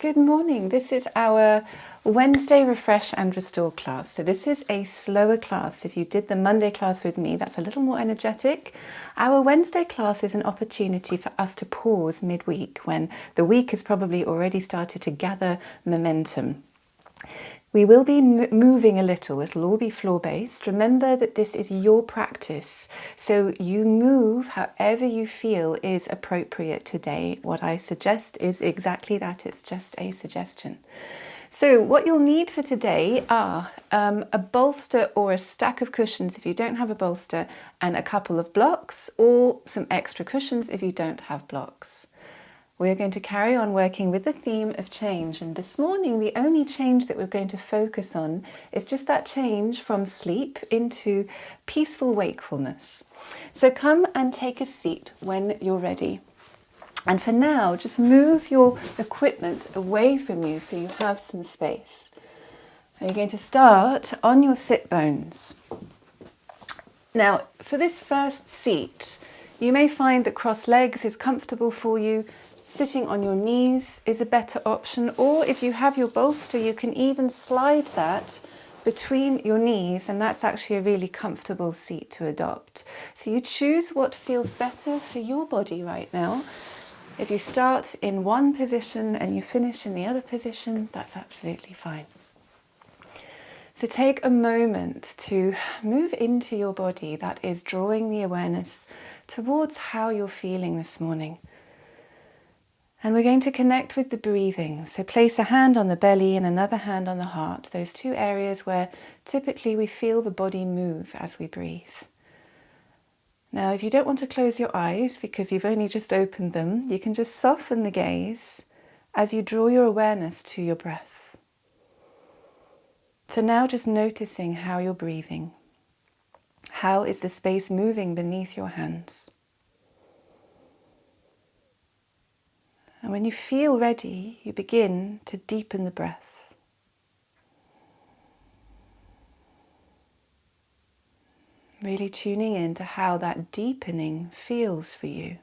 Good morning. This is our Wednesday Refresh and Restore class. So this is a slower class. If you did the Monday class with me, that's a little more energetic. Our Wednesday class is an opportunity for us to pause midweek when the week has probably already started to gather momentum. We will be moving a little. It'll all be floor-based. Remember that this is your practice. So you move however you feel is appropriate today. What I suggest is exactly that. It's just a suggestion. So what you'll need for today are a bolster or a stack of cushions if you don't have a bolster, and a couple of blocks or some extra cushions if you don't have blocks. We're going to carry on working with the theme of change, and this morning the only change that we're going to focus on is just that change from sleep into peaceful wakefulness. So come and take a seat when you're ready. And for now, just move your equipment away from you so you have some space. And you're going to start on your sit bones. Now, for this first seat, you may find that cross legs is comfortable for you. Sitting on your knees is a better option, or if you have your bolster, you can even slide that between your knees, and that's actually a really comfortable seat to adopt. So you choose what feels better for your body right now. If you start in one position and you finish in the other position, that's absolutely fine. So take a moment to move into your body, that is drawing the awareness towards how you're feeling this morning. And we're going to connect with the breathing. So place a hand on the belly and another hand on the heart, those two areas where typically we feel the body move as we breathe. Now, if you don't want to close your eyes because you've only just opened them, you can just soften the gaze as you draw your awareness to your breath. For now, just noticing how you're breathing. How is the space moving beneath your hands? And when you feel ready, you begin to deepen the breath. Really tuning in to how that deepening feels for you.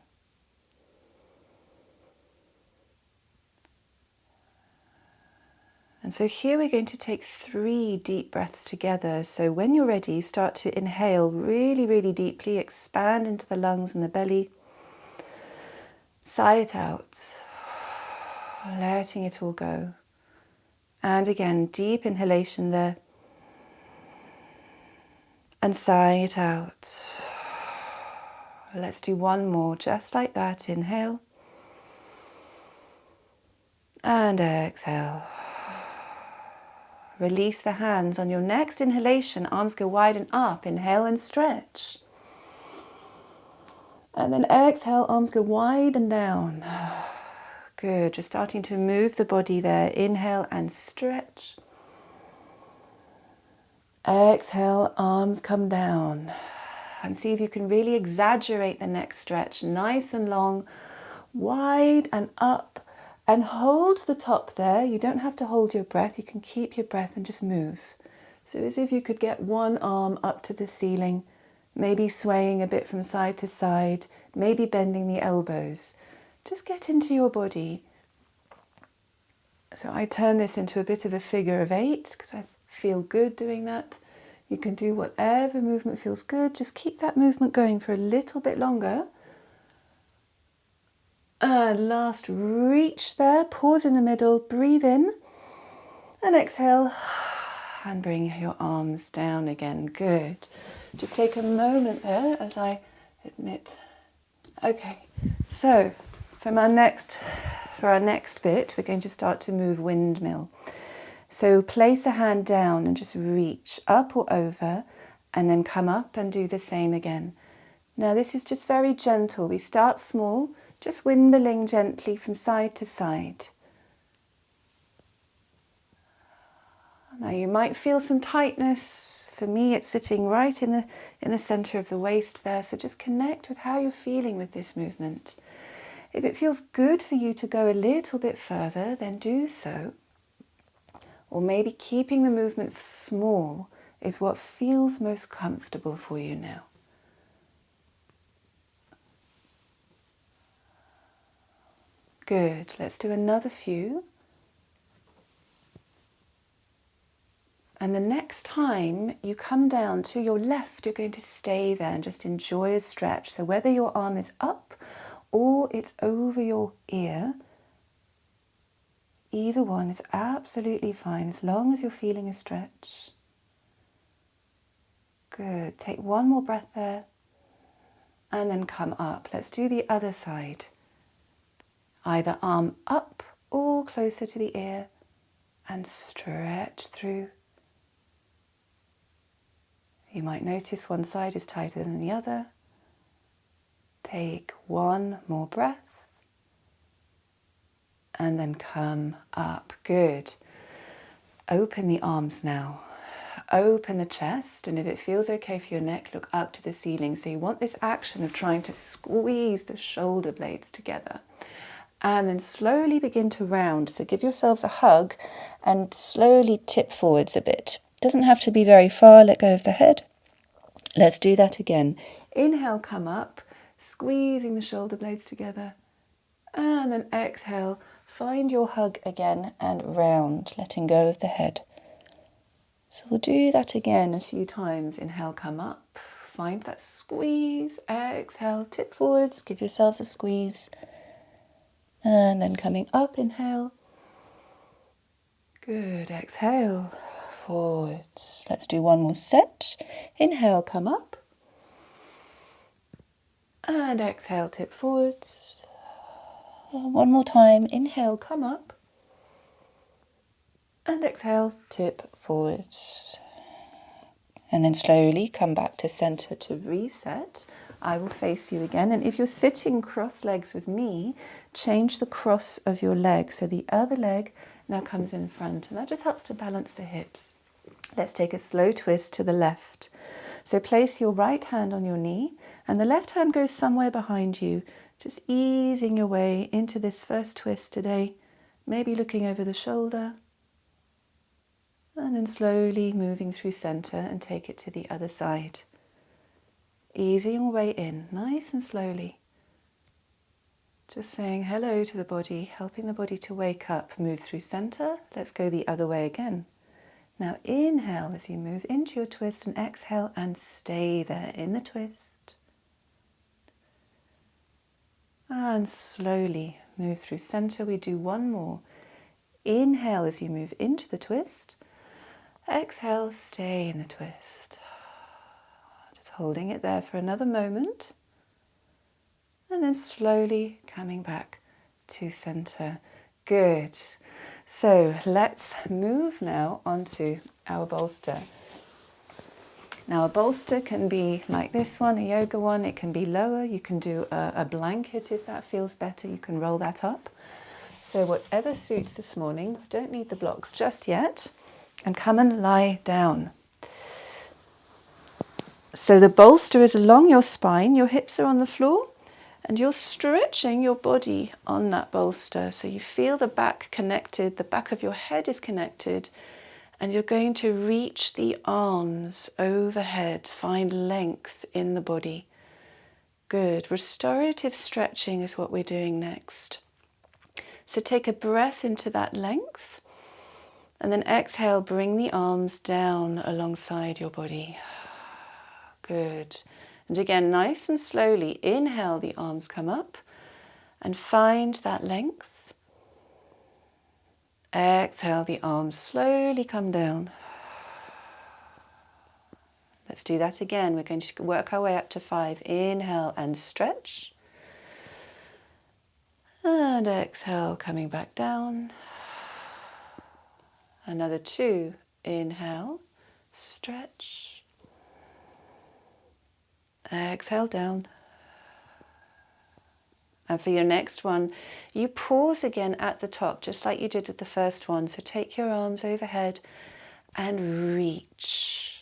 And so here we're going to take 3 deep breaths together. So when you're ready, start to inhale really, really deeply, expand into the lungs and the belly. Sigh it out, letting it all go. And again, deep inhalation there. And sighing it out. Let's do one more, just like that. Inhale. And exhale. Release the hands. On your next inhalation, arms go wide and up. Inhale and stretch. And then exhale, arms go wide and down. Good, just starting to move the body there. Inhale and stretch. Exhale, arms come down. And see if you can really exaggerate the next stretch. Nice and long, wide and up. And hold the top there. You don't have to hold your breath. You can keep your breath and just move. So as if you could get one arm up to the ceiling, maybe swaying a bit from side to side, maybe bending the elbows. Just get into your body. So I turn this into a bit of a figure of 8 because I feel good doing that. You can do whatever movement feels good. Just keep that movement going for a little bit longer. And last, reach there, pause in the middle, breathe in, and exhale, and bring your arms down again. Good. Just take a moment there as I admit. Okay, so for our next bit, we're going to start to move windmill. So place a hand down and just reach up or over, and then come up and do the same again. Now this is just very gentle. We start small, just windmilling gently from side to side. Now you might feel some tightness. For me, it's sitting right in the center of the waist there. So just connect with how you're feeling with this movement. If it feels good for you to go a little bit further, then do so. Or maybe keeping the movement small is what feels most comfortable for you now. Good. Let's do another few. And the next time you come down to your left, you're going to stay there and just enjoy a stretch. So whether your arm is up or it's over your ear, either one is absolutely fine as long as you're feeling a stretch. Good. Take one more breath there and then come up. Let's do the other side. Either arm up or closer to the ear and stretch through. You might notice one side is tighter than the other. Take one more breath and then come up. Good. Open the arms now. Open the chest, and if it feels okay for your neck, look up to the ceiling. So you want this action of trying to squeeze the shoulder blades together. And then slowly begin to round. So give yourselves a hug and slowly tip forwards a bit. Doesn't have to be very far, let go of the head. Let's do that again. Inhale, come up, squeezing the shoulder blades together. And then exhale, find your hug again and round, letting go of the head. So we'll do that again a few times. Inhale, come up, find that squeeze. Exhale, tip forwards, give yourselves a squeeze. And then coming up, inhale. Good, exhale, forward. Let's do one more set. Inhale, come up. And exhale, tip forwards. One more time. Inhale, come up. And exhale, tip forwards. And then slowly come back to center to reset. I will face you again. And if you're sitting cross legs with me, change the cross of your leg. So the other leg now comes in front. And that just helps to balance the hips. Let's take a slow twist to the left. So place your right hand on your knee and the left hand goes somewhere behind you, just easing your way into this first twist today, maybe looking over the shoulder and then slowly moving through center and take it to the other side. Easing your way in, nice and slowly. Just saying hello to the body, helping the body to wake up, move through center. Let's go the other way again. Now inhale as you move into your twist and exhale and stay there in the twist. And slowly move through center. We do one more. Inhale as you move into the twist. Exhale, stay in the twist. Just holding it there for another moment. And then slowly coming back to center. Good. So let's move now onto our bolster. Now a bolster can be like this one, a yoga one. It can be lower. You can do a blanket if that feels better. You can roll that up. So whatever suits this morning. Don't need the blocks just yet. And come and lie down. So the bolster is along your spine. Your hips are on the floor. And you're stretching your body on that bolster. So you feel the back connected, the back of your head is connected, and you're going to reach the arms overhead, find length in the body. Good. Restorative stretching is what we're doing next. So take a breath into that length, and then exhale, bring the arms down alongside your body. Good. And again, nice and slowly, inhale, the arms come up and find that length. Exhale, the arms slowly come down. Let's do that again. We're going to work our way up to 5. Inhale and stretch. And exhale, coming back down. Another 2. Inhale, stretch. Exhale down. And for your next one, you pause again at the top, just like you did with the first one. So take your arms overhead and reach.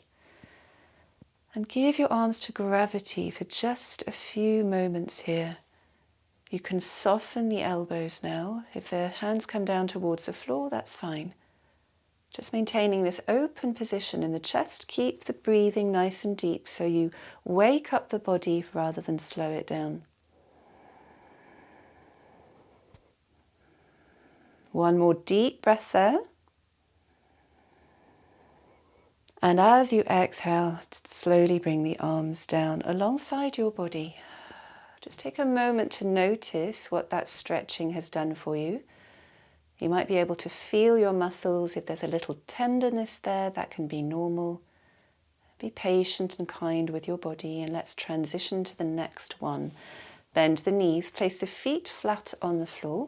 And give your arms to gravity for just a few moments here. You can soften the elbows now. If the hands come down towards the floor, that's fine. Just maintaining this open position in the chest. Keep the breathing nice and deep so you wake up the body rather than slow it down. One more deep breath there. And as you exhale, slowly bring the arms down alongside your body. Just take a moment to notice what that stretching has done for you. You might be able to feel your muscles. If there's a little tenderness there, that can be normal. Be patient and kind with your body, and let's transition to the next one. Bend the knees, place the feet flat on the floor.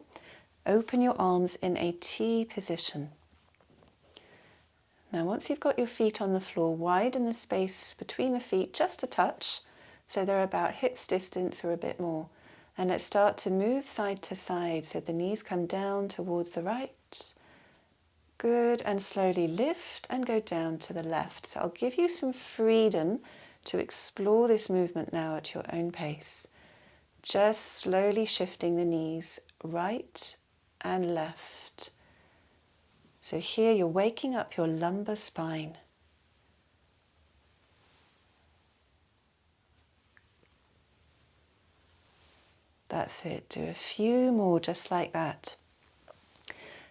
Open your arms in a T position. Now, once you've got your feet on the floor, widen the space between the feet just a touch, so they're about hips distance or a bit more. And let's start to move side to side, so the knees come down towards the right. Good, and slowly lift and go down to the left. So I'll give you some freedom to explore this movement now at your own pace. Just slowly shifting the knees right and left. So here you're waking up your lumbar spine. That's it. Do a few more just like that.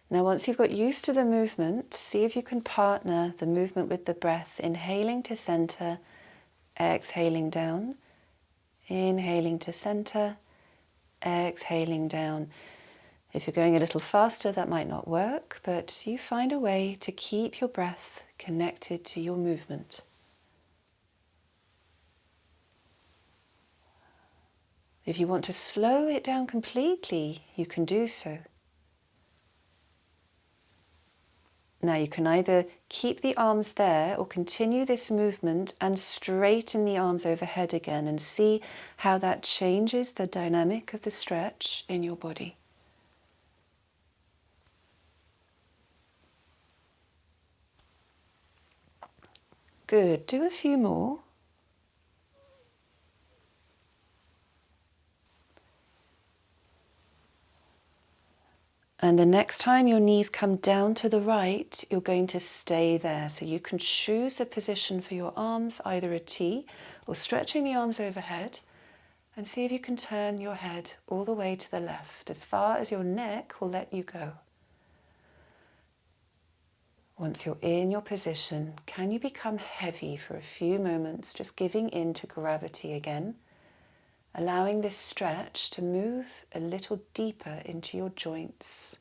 Now, once you've got used to the movement, see if you can partner the movement with the breath. Inhaling to center, exhaling down. Inhaling to center, exhaling down. If you're going a little faster, that might not work, but you find a way to keep your breath connected to your movement. If you want to slow it down completely, you can do so. Now you can either keep the arms there or continue this movement and straighten the arms overhead again and see how that changes the dynamic of the stretch in your body. Good. Do a few more. And the next time your knees come down to the right, you're going to stay there. So you can choose a position for your arms, either a T or stretching the arms overhead, and see if you can turn your head all the way to the left, as far as your neck will let you go. Once you're in your position, can you become heavy for a few moments, just giving in to gravity again, allowing this stretch to move a little deeper into your joints,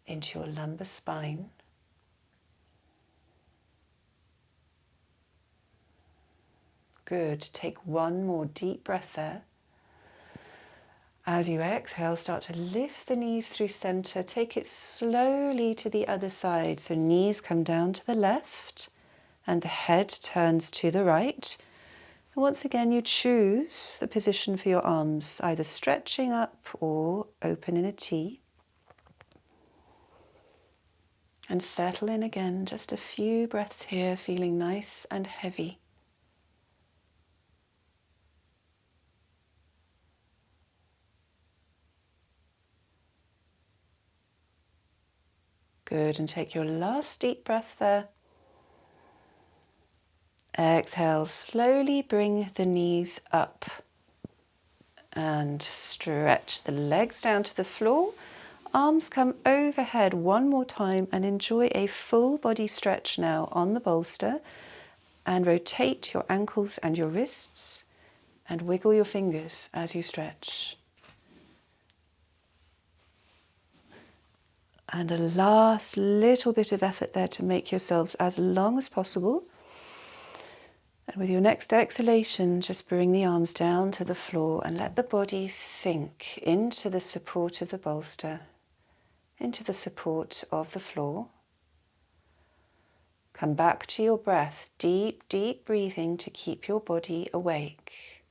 into your lumbar spine. Good. Take one more deep breath there. As you exhale, start to lift the knees through center. Take it slowly to the other side. So knees come down to the left and the head turns to the right. And once again, you choose the position for your arms, either stretching up or open in a T. And settle in again, just a few breaths here, feeling nice and heavy. Good, and take your last deep breath there. Exhale, slowly bring the knees up and stretch the legs down to the floor. Arms come overhead one more time and enjoy a full body stretch now on the bolster, and rotate your ankles and your wrists and wiggle your fingers as you stretch. And a last little bit of effort there to make yourselves as long as possible. And with your next exhalation, just bring the arms down to the floor and let the body sink into the support of the bolster, into the support of the floor. Come back to your breath, deep, deep breathing to keep your body awake.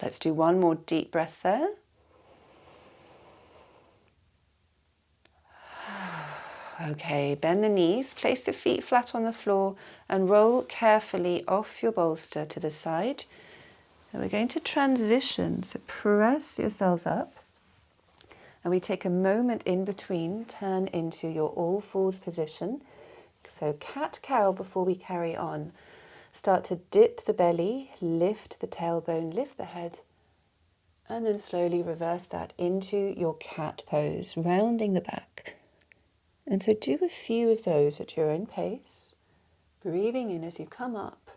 Let's do one more deep breath there. Okay, bend the knees, place the feet flat on the floor and roll carefully off your bolster to the side. And we're going to transition, so press yourselves up. And we take a moment in between, turn into your all fours position. So cat-cow before we carry on. Start to dip the belly, lift the tailbone, lift the head, and then slowly reverse that into your cat pose, rounding the back. And so do a few of those at your own pace, breathing in as you come up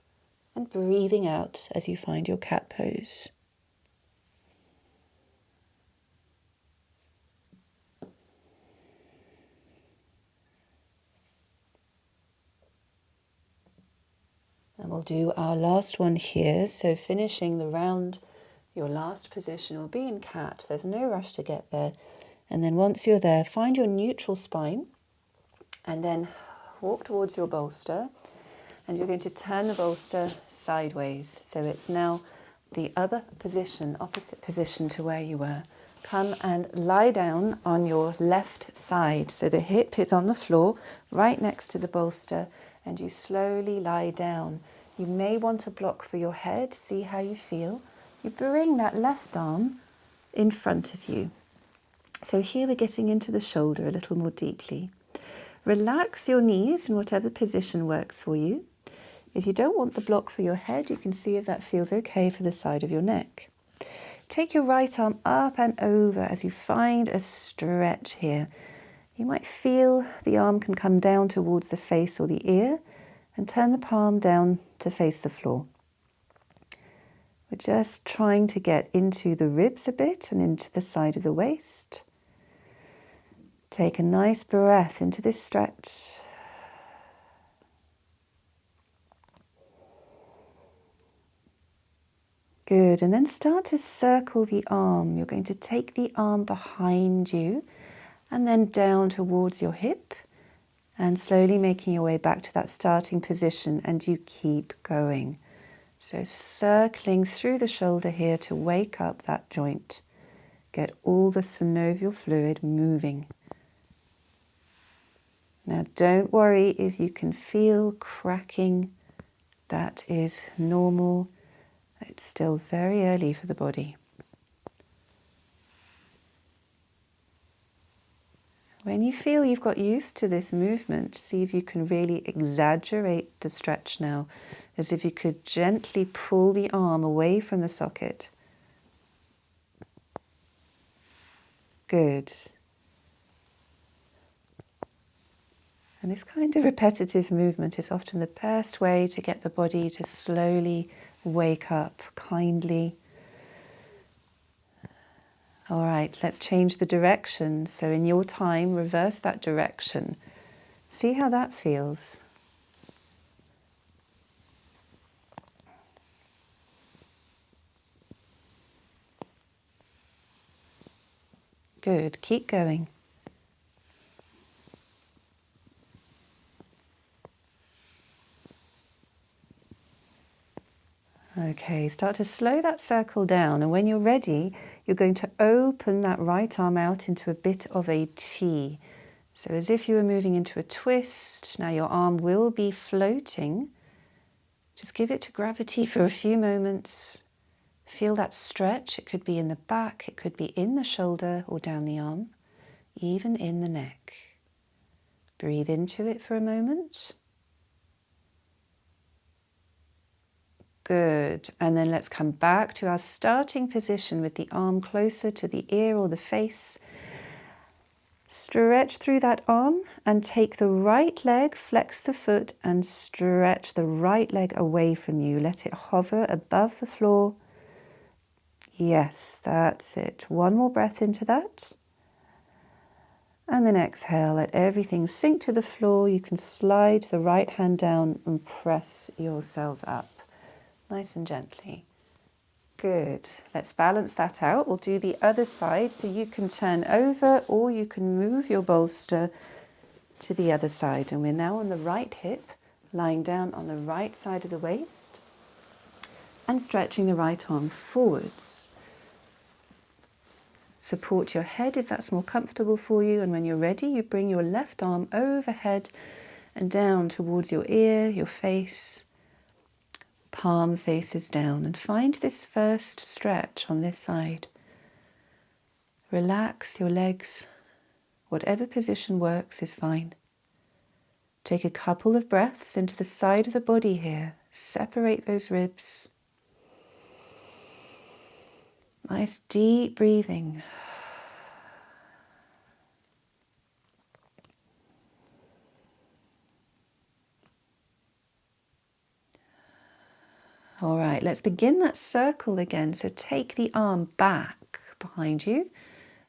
and breathing out as you find your cat pose. And we'll do our last one here. So finishing the round, your last position will be in cat. There's no rush to get there. And then once you're there, find your neutral spine and then walk towards your bolster. And you're going to turn the bolster sideways. So it's now the other position, opposite position to where you were. Come and lie down on your left side. So the hip is on the floor, right next to the bolster, and you slowly lie down. You may want a block for your head. See how you feel. You bring that left arm in front of you. So here we're getting into the shoulder a little more deeply. Relax your knees in whatever position works for you. If you don't want the block for your head, you can see if that feels okay for the side of your neck. Take your right arm up and over as you find a stretch here. You might feel the arm can come down towards the face or the ear and turn the palm down to face the floor. We're just trying to get into the ribs a bit and into the side of the waist. Take a nice breath into this stretch. Good, and then start to circle the arm. You're going to take the arm behind you and then down towards your hip and slowly making your way back to that starting position, and you keep going. So circling through the shoulder here to wake up that joint. Get all the synovial fluid moving. Now don't worry if you can feel cracking. That is normal. It's still very early for the body. When you feel you've got used to this movement, see if you can really exaggerate the stretch now, as if you could gently pull the arm away from the socket. Good. And this kind of repetitive movement is often the best way to get the body to slowly wake up kindly. All right, let's change the direction. So in your time, reverse that direction. See how that feels. Good, keep going. Okay, start to slow that circle down, and when you're ready, you're going to open that right arm out into a bit of a T. So as if you were moving into a twist, now your arm will be floating. Just give it to gravity for a few moments. Feel that stretch. It could be in the back, it could be in the shoulder or down the arm, even in the neck. Breathe into it for a moment. Good. And then let's come back to our starting position with the arm closer to the ear or the face. Stretch through that arm and take the right leg, flex the foot and stretch the right leg away from you. Let it hover above the floor. Yes, that's it. One more breath into that. And then exhale, let everything sink to the floor. You can slide the right hand down and press yourselves up. Nice and gently. Good. Let's balance that out. We'll do the other side. So you can turn over or you can move your bolster to the other side. And we're now on the right hip, lying down on the right side of the waist and stretching the right arm forwards. Support your head if that's more comfortable for you. And when you're ready, you bring your left arm overhead and down towards your ear, your face. Palm faces down, and find this first stretch on this side. Relax your legs. Whatever position works is fine. Take a couple of breaths into the side of the body here. Separate those ribs. Nice deep breathing. All right, let's begin that circle again. So take the arm back behind you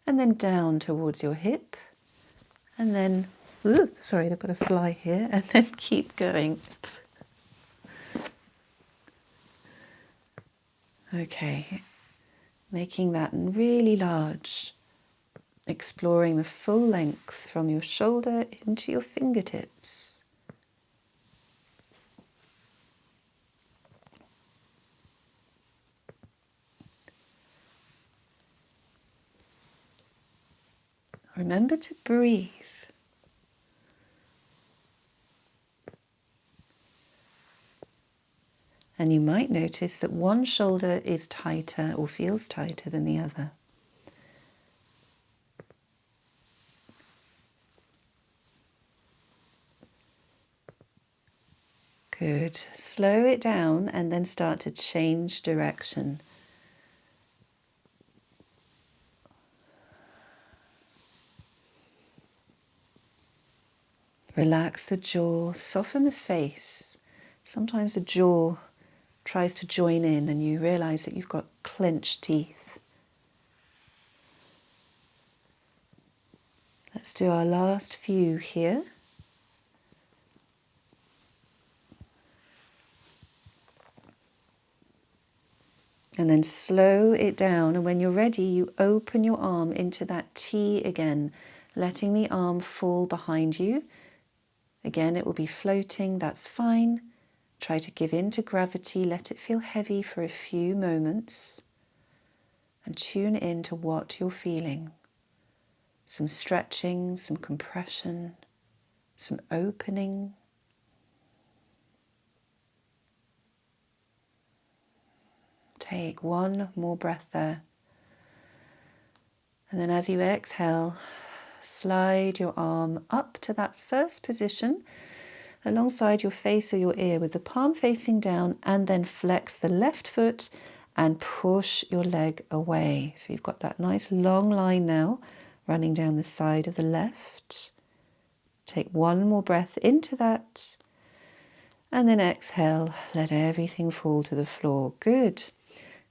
and then down towards your hip. And then, ooh, sorry, they've got a fly here. And then keep going. Okay, making that really large. Exploring the full length from your shoulder into your fingertips. Remember to breathe. And you might notice that one shoulder is tighter or feels tighter than the other. Good. Slow it down and then start to change direction. Relax the jaw, soften the face. Sometimes the jaw tries to join in and you realize that you've got clenched teeth. Let's do our last few here. And then slow it down, and when you're ready, you open your arm into that T again, letting the arm fall behind you. Again, it will be floating, that's fine. Try to give in to gravity, let it feel heavy for a few moments, and tune in to what you're feeling. Some stretching, some compression, some opening. Take one more breath there. And then as you exhale, slide your arm up to that first position alongside your face or your ear with the palm facing down, and then flex the left foot and push your leg away. So you've got that nice long line now running down the side of the left. Take one more breath into that. And then exhale, let everything fall to the floor. Good.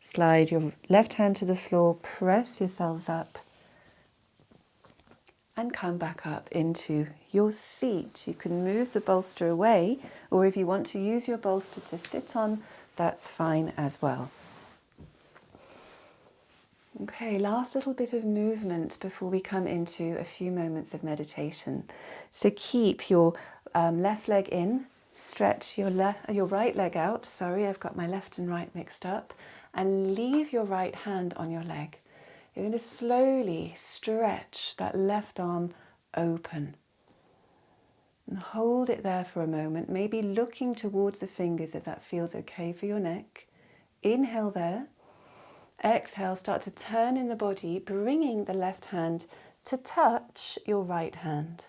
Slide your left hand to the floor, press yourselves up, and come back up into your seat. You can move the bolster away, or if you want to use your bolster to sit on, that's fine as well. Okay, last little bit of movement before we come into a few moments of meditation. So keep your left leg in, stretch your right leg out. Sorry, I've got my left and right mixed up. And leave your right hand on your leg. You're going to slowly stretch that left arm open. And hold it there for a moment, maybe looking towards the fingers if that feels okay for your neck. Inhale there. Exhale, start to turn in the body, bringing the left hand to touch your right hand.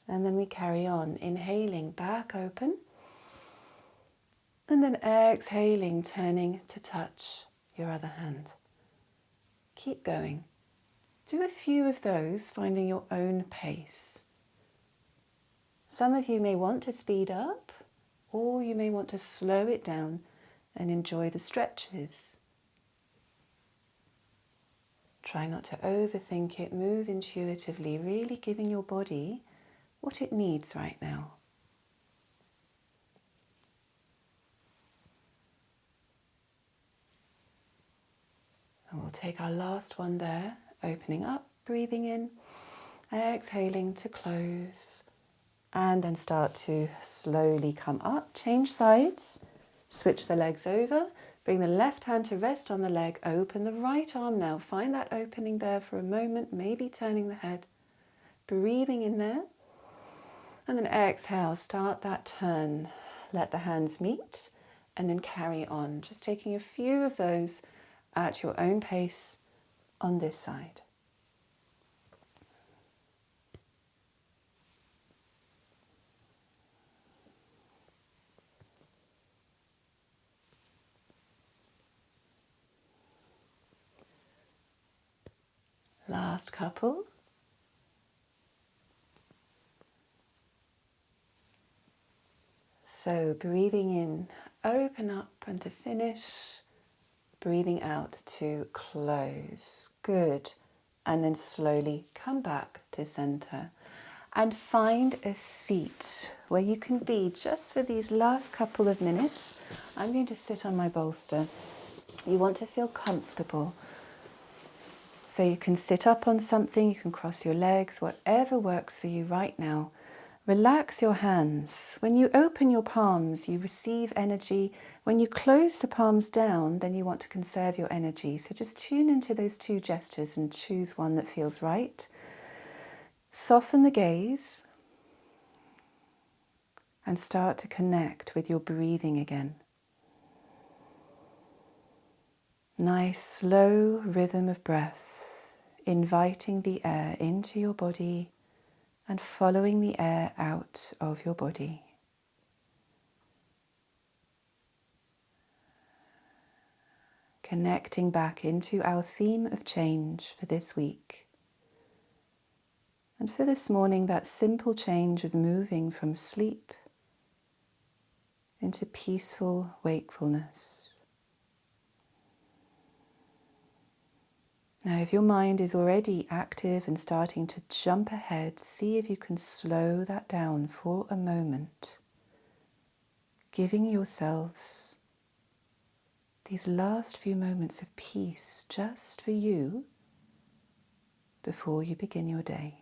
And then we carry on, inhaling back open. And then exhaling, turning to touch your other hand. Keep going. Do a few of those, finding your own pace. Some of you may want to speed up, or you may want to slow it down and enjoy the stretches. Try not to overthink it, move intuitively, really giving your body what it needs right now. And we'll take our last one there, opening up, breathing in, exhaling to close, and then start to slowly come up, change sides, switch the legs over, bring the left hand to rest on the leg, open the right arm now, find that opening there for a moment, maybe turning the head, breathing in there, and then exhale, start that turn, let the hands meet, and then carry on, just taking a few of those at your own pace on this side. Last couple. So breathing in, open up, and to finish, breathing out to close. Good. And then slowly come back to center. And find a seat where you can be just for these last couple of minutes. I'm going to sit on my bolster. You want to feel comfortable. So you can sit up on something, you can cross your legs, whatever works for you right now. Relax your hands. When you open your palms, you receive energy. When you close the palms down, then you want to conserve your energy. So just tune into those two gestures and choose one that feels right. Soften the gaze and start to connect with your breathing again. Nice, slow rhythm of breath, inviting the air into your body and following the air out of your body. Connecting back into our theme of change for this week. And for this morning, that simple change of moving from sleep into peaceful wakefulness. Now, if your mind is already active and starting to jump ahead, see if you can slow that down for a moment, giving yourselves these last few moments of peace just for you before you begin your day.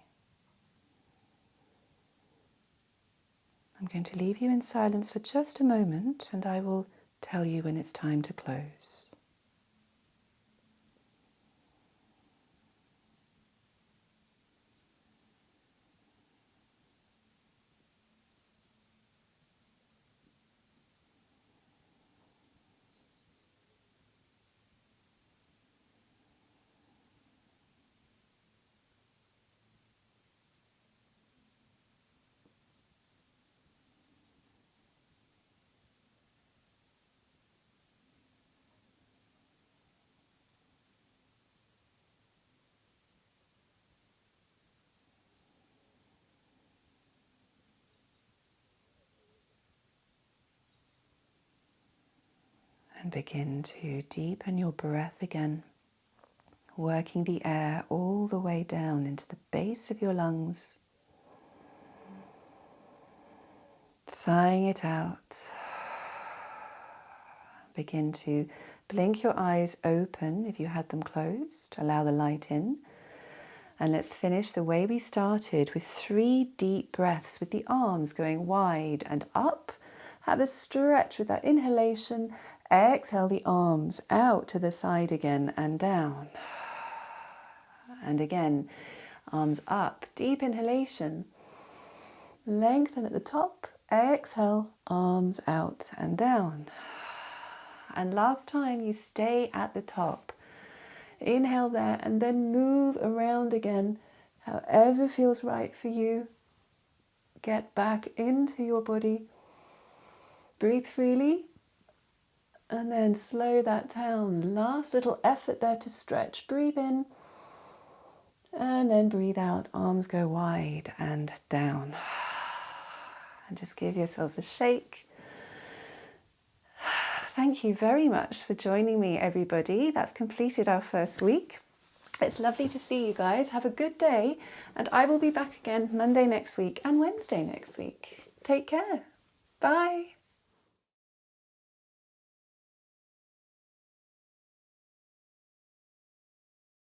I'm going to leave you in silence for just a moment, and I will tell you when it's time to close. And begin to deepen your breath again, working the air all the way down into the base of your lungs. Sighing it out. Begin to blink your eyes open if you had them closed. Allow the light in. And let's finish the way we started with 3 deep breaths with the arms going wide and up. Have a stretch with that inhalation. Exhale the arms out to the side again and down. And again, arms up. Deep inhalation. Lengthen at the top. Exhale, arms out and down. And last time, you stay at the top. Inhale there and then move around again, however feels right for you. Get back into your body. Breathe freely and then slow that down. Last little effort there to stretch. Breathe in and then breathe out. Arms go wide and down. And just give yourselves a shake. Thank you very much for joining me, everybody. That's completed our first week. It's lovely to see you guys. Have a good day, and I will be back again Monday next week and Wednesday next week. Take care. Bye.